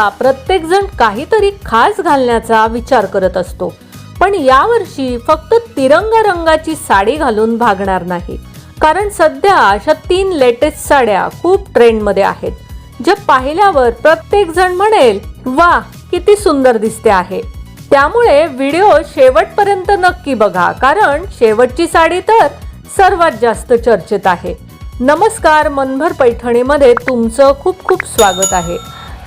बघा, प्रत्येक जण काहीतरी खास घालण्याचा विचार करत असतो, पण यावर्षी फक्त तिरंगा रंगाची साडी घालून भागणार नाही. कारण सध्या अशा 3 लेटेस्ट साड्या खूप ट्रेंडमध्ये आहेत, जे पाहिल्यावर प्रत्येक जण म्हणेल, वाह किती सुंदर दिसते आहे. त्यामुळे व्हिडिओ शेवटपर्यंत नक्की बघा, कारण शेवटची साडी तर सर्वात जास्त चर्चेत आहे. नमस्कार, मनभर पैठणीमध्ये तुमचं खूप खूप स्वागत आहे.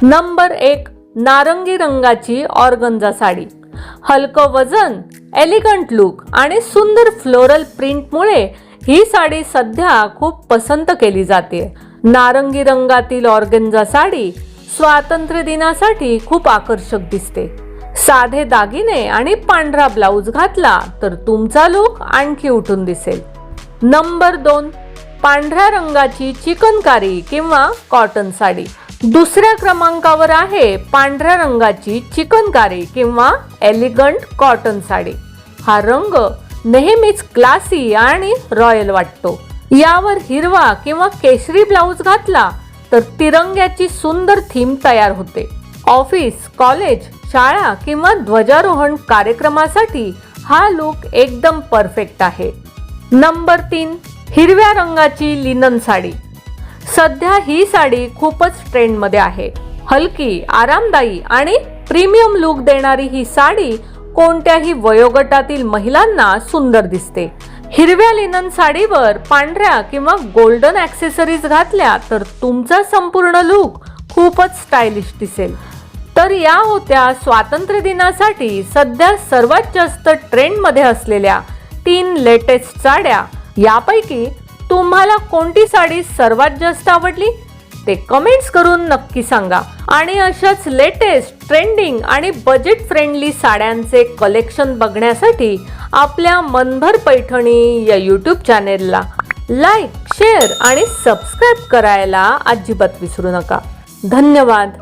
नंबर 1, नारंगी रंगाची ऑर्गन्झा साडी. हलकं वजन, एलिगंट लुक आणि सुंदर फ्लोरल प्रिंटमुळे ही साडी सध्या खूप पसंत केली जाते. नारंगी रंगातील ऑर्गन्झा साडी स्वातंत्र्य दिनासाठी खूप आकर्षक दिसते. साधे दागिने आणि पांढरा ब्लाउज घातला तर तुमचा लुक आणखी उठून दिसेल. नंबर 2, पांढऱ्या रंगाची चिकनकारी किंवा कॉटन साडी. दुसऱ्या क्रमांकावर आहे पांढऱ्या रंगाची चिकनकारी किंवा एलिगंट कॉटन साडी. हा रंग नेहमीच क्लासी आणि रॉयल वाटतो. यावर हिरवा किंवा केशरी ब्लाउज घातला तर तिरंग्याची सुंदर थीम तयार होते. ऑफिस, कॉलेज, शाळा किंवा ध्वजारोहण कार्यक्रमासाठी हा लुक एकदम परफेक्ट आहे. नंबर 3, हिरव्या रंगाची लिनन साडी. सध्या ही साडी खूपच ट्रेंडमध्ये आहे. हलकी, आरामदायी आणि प्रीमियम लुक देणारी ही साडी कोणत्याही वयोगटातील महिलांना सुंदर दिसते. हिरव्या लिनन साडीवर पांढऱ्या किंवा गोल्डन ॲक्सेसरीज घातल्या तर तुमचा संपूर्ण लुक खूपच स्टायलिश दिसेल. तर या होत्या स्वातंत्र्य दिनासाठी सध्या सर्वात जास्त ट्रेंडमध्ये असलेल्या 3 लेटेस्ट साड्या. यापैकी तुम्हाला कोणती साडी सर्वात जास्त आवडली ते कमेंट्स करून नक्की सांगा. आणि अशाच लेटेस्ट, ट्रेंडिंग आणि बजेट फ्रेंडली साड्यांचे कलेक्शन बघण्यासाठी आपल्या मनभर पैठणी या यूट्यूब चॅनेलला लाईक, शेअर आणि सबस्क्राईब करायला अजिबात विसरू नका. धन्यवाद.